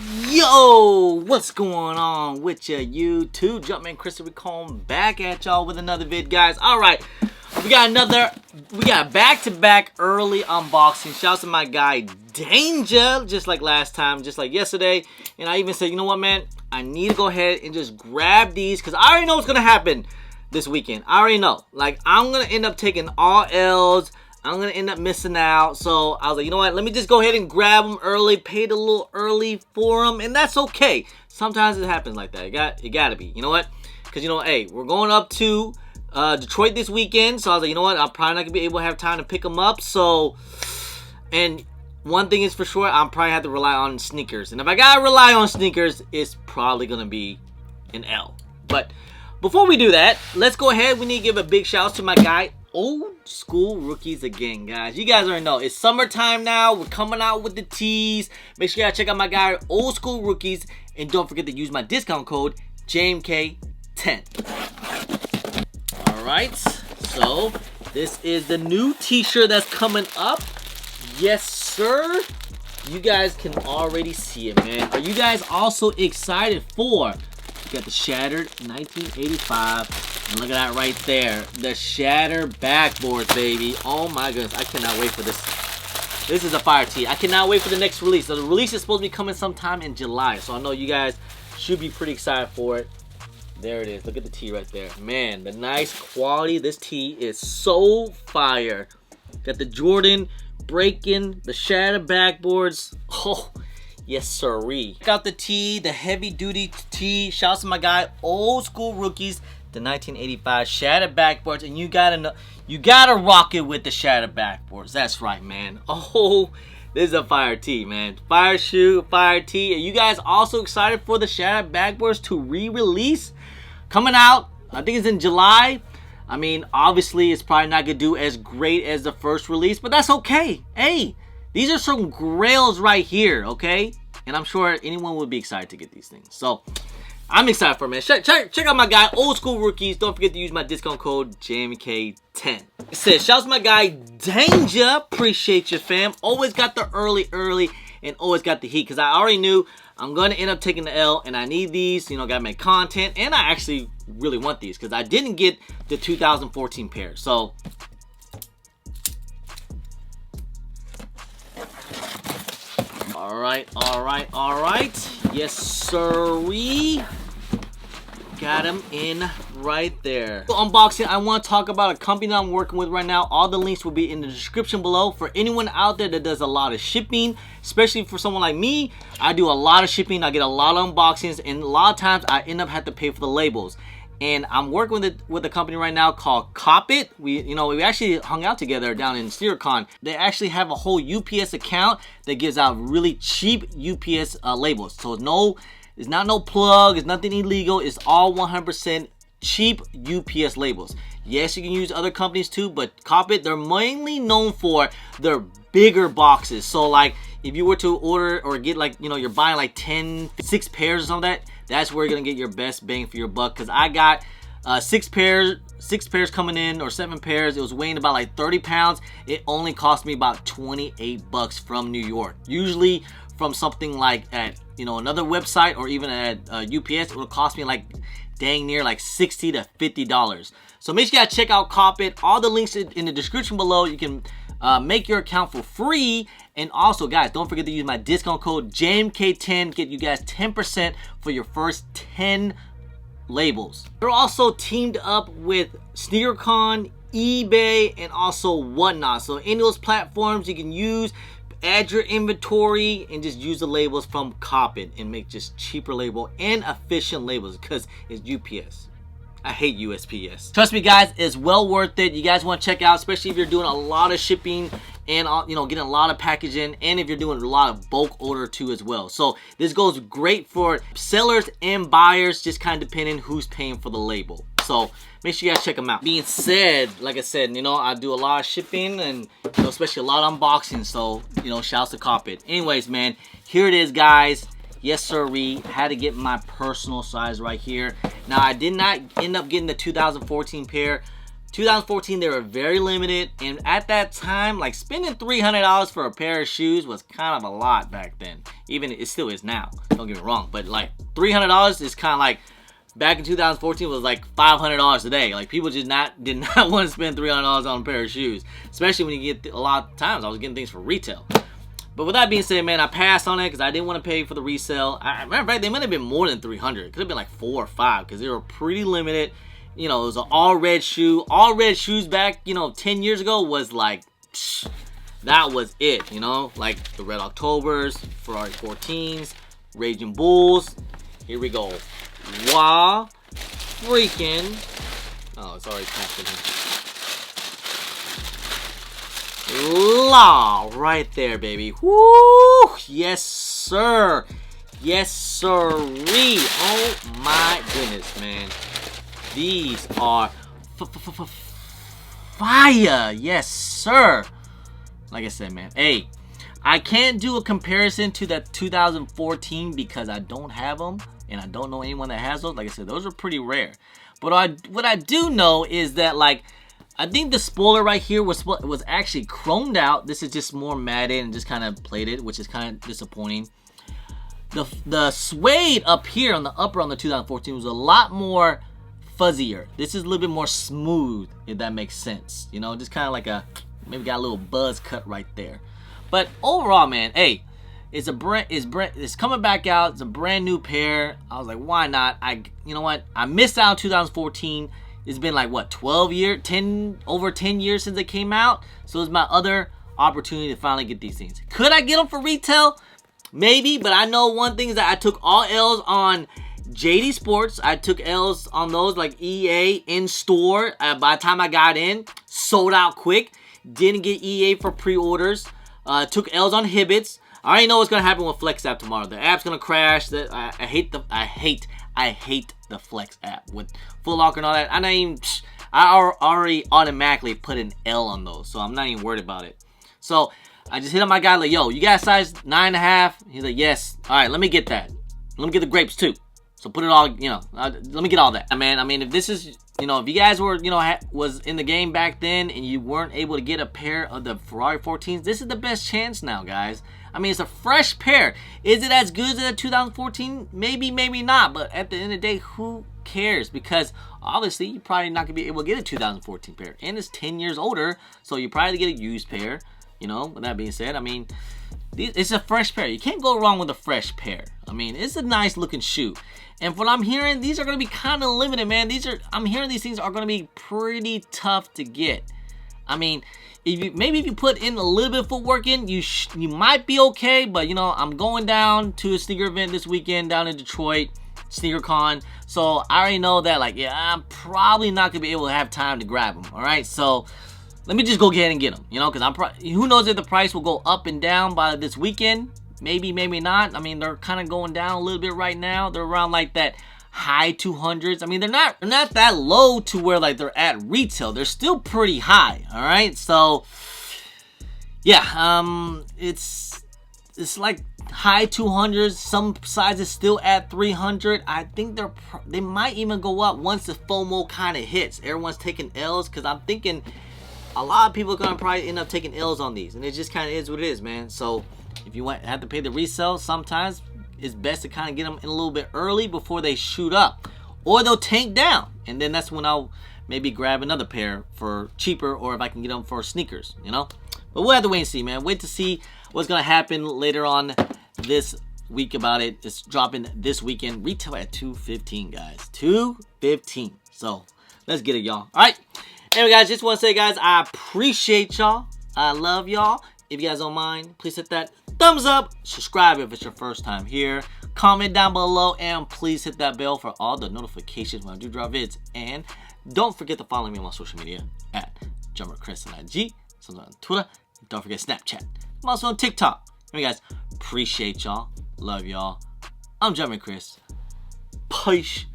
Yo, what's going on with ya YouTube? Jumpman Christopher Combs back at y'all with another vid, guys. Alright, we got back-to-back early unboxing. Shouts to my guy Danger, just like last time, just like yesterday. And I even said, you know what, man, I need to go ahead and just grab these because I already know what's gonna happen this weekend. I already know. Like, I'm gonna end up taking all L's. I'm gonna end up missing out. So I was like, you know what, let me just go ahead and grab them early, paid a little early for them, and that's okay. Sometimes it happens like that. It gotta be, you know what? Because, you know, hey, we're going up to Detroit this weekend, so I was like, you know what, I'm probably not gonna be able to have time to pick them up. So, and one thing is for sure, I'm probably have to rely on sneakers, and if I gotta rely on sneakers, it's probably gonna be an L. But before we do that, let's go ahead. We need to give a big shout out to my guy Old School Rookies again, guys. You guys already know it's summertime now. We're coming out with the tees. Make sure you guys check out my guy Old School Rookies, and don't forget to use my discount code JMK10. All right, so this is the new t-shirt that's coming up. Yes, sir. You guys can already see it, man. Are you guys also excited for? You got the Shattered 1985. And look at that right there. The Shattered backboards, baby. Oh my goodness. I cannot wait for this. This is a fire tee. I cannot wait for the next release. So the release is supposed to be coming sometime in July. So I know you guys should be pretty excited for it. There it is. Look at the tee right there. Man, the nice quality. This tee is so fire. Got the Jordan breaking, the Shattered backboards. Oh, yes, sirree. Check out the tee, the heavy duty tee. Shouts to my guy, Old School Rookies. The 1985 Shattered backboards, and you gotta rock it with the Shattered backboards. That's right, man. Oh, this is a fire tee, man. Fire shoe, fire tee. Are you guys also excited for the Shattered backboards to re-release? Coming out, I think it's in July. I mean, obviously, it's probably not gonna do as great as the first release, but that's okay. Hey, these are some grails right here, okay? And I'm sure anyone would be excited to get these things. So I'm excited for it, man. Check out my guy, Old School Rookies. Don't forget to use my discount code JMK10. It says, shouts to my guy, Danger. Appreciate you, fam. Always got the early, and always got the heat. Because I already knew I'm going to end up taking the L, and I need these. You know, got to make content. And I actually really want these. Because I didn't get the 2014 pair. So all right. Yes, sirree. Got him in right there. So unboxing, I want to talk about a company that I'm working with right now. All the links will be in the description below. For anyone out there that does a lot of shipping, especially for someone like me, I do a lot of shipping. I get a lot of unboxings, and a lot of times I end up having to pay for the labels. And I'm working with a company right now called Copyt. We actually hung out together down in SneakerCon. They actually have a whole UPS account that gives out really cheap UPS labels. So it's not no plug, it's nothing illegal. It's all 100% cheap UPS labels. Yes, you can use other companies too, but Copyt, they're mainly known for their bigger boxes. So like if you were to order or get, like, you know, you're buying like 6 pairs or something like that, that's where you're gonna get your best bang for your buck. Because I got 6 pairs coming in, or 7 pairs. It was weighing about like 30 pounds. It only cost me about 28 bucks from New York. Usually from something like at, you know, another website or even at UPS, it would cost me like dang near like $60 to $50. So make sure you guys check out Copyt. All the links in the description below. You can make your account for free. And also, guys, don't forget to use my discount code JMK10. Get you guys 10% for your first 10 labels. They're also teamed up with SneakerCon, eBay, and also whatnot. So any of those platforms you can use, add your inventory, and just use the labels from Copyt and make just cheaper label and efficient labels, because it's UPS. I hate USPS. Trust me, guys, it's well worth it. You guys want to check out, especially if you're doing a lot of shipping and, you know, getting a lot of packaging, and if you're doing a lot of bulk order too as well. So this goes great for sellers and buyers, just kind of depending who's paying for the label. So make sure you guys check them out. Being said, like I said, you know, I do a lot of shipping and, you know, especially a lot of unboxing. So, you know, shouts to Copyt. Anyways, man, here it is, guys. Yes, sirree. Had to get my personal size right here. Now, I did not end up getting the 2014 pair. 2014, they were very limited, and at that time, like spending $300 for a pair of shoes was kind of a lot back then. Even it still is now. Don't get me wrong, but like $300 is kind of like back in 2014 was like $500 a day. Like people did not want to spend $300 on a pair of shoes, especially when you get a lot of times I was getting things for retail. But with that being said, man, I passed on it because I didn't want to pay for the resale. Matter of fact, they might have been more than 300. It could have been like 4 or 5 because they were pretty limited. You know, it was an all red shoe. All red shoes back, 10 years ago was like, psh, that was it, like the Red Octobers, Ferrari 14s, Raging Bulls. Here we go. Wow, freaking. Oh, it's already packed in here. La, right there, baby. Woo! Yes, sir. Yes, sirree. Oh my goodness, man. These are fire. Yes, sir. Like I said, man. Hey, I can't do a comparison to that 2014 because I don't have them and I don't know anyone that has those. Like I said, those are pretty rare. But what I do know is that, like, I think the spoiler right here was actually chromed out. This is just more matted and just kind of plated, which is kind of disappointing. The suede up here on the upper on the 2014 was a lot more fuzzier. This is a little bit more smooth, if that makes sense. Just kind of like maybe got a little buzz cut right there. But overall, man, hey, it's coming back out. It's a brand new pair. I was like, why not? You know what? I missed out on 2014. It's been like what, 12 years, over 10 years since it came out. So it's my other opportunity to finally get these things. Could I get them for retail? Maybe, but I know one thing is that I took all L's on JD Sports. I took L's on those like EA in store. By the time I got in, sold out quick. Didn't get EA for pre-orders. Took L's on Hibbits. I already know what's gonna happen with Flex app tomorrow. The app's gonna crash. I hate the Flex app with Foot Locker and all that. I already automatically put an L on those, so I'm not even worried about it. So I just hit up my guy like, yo, you got size 9.5? He's like, yes. All right, let me get that. Let me get the grapes too. So put it all, let me get all that. Man, I mean, if this is, if you guys were, was in the game back then and you weren't able to get a pair of the Ferrari 14s, this is the best chance now, guys. I mean, it's a fresh pair. Is it as good as the 2014? Maybe, maybe not. But at the end of the day, who cares? Because obviously, you're probably not going to be able to get a 2014 pair. And it's 10 years older, so you probably get a used pair. With that being said, I mean, it's a fresh pair. You can't go wrong with a fresh pair. I mean, it's a nice looking shoe. And from what I'm hearing, these are going to be kind of limited, man. I'm hearing these things are going to be pretty tough to get. I mean, maybe if you put in a little bit of footwork in, you might be okay. But, I'm going down to a sneaker event this weekend down in Detroit, SneakerCon. So I already know that, like, yeah, I'm probably not going to be able to have time to grab them. All right, so let me just go ahead and get them, because who knows if the price will go up and down by this weekend. Maybe, maybe not. I mean, they're kind of going down a little bit right now. They're around like that high 200s. I mean, they're not that low to where like they're at retail. They're still pretty high. All right, so yeah, it's like high 200s. Some sizes still at 300. I think they might even go up once the FOMO kind of hits. Everyone's taking L's because I'm thinking a lot of people are gonna probably end up taking L's on these, and it just kind of is what it is, man. So if you have to pay the resale, sometimes it's best to kind of get them in a little bit early before they shoot up, or they'll tank down, and then that's when I'll maybe grab another pair for cheaper, or if I can get them for sneakers, But we'll have to wait and see, man. Wait to see what's gonna happen later on this week about it. It's dropping this weekend. Retail at $215, guys. $215. So let's get it, y'all. All right. Anyway, guys, just want to say, guys, I appreciate y'all. I love y'all. If you guys don't mind, please hit that thumbs up. Subscribe if it's your first time here. Comment down below, and please hit that bell for all the notifications when I do drop vids. And don't forget to follow me on my social media at JumperChris on IG. Sometimes on Twitter. Don't forget Snapchat. I'm also on TikTok. Anyway, guys, appreciate y'all. Love y'all. I'm JumperChris. Peace.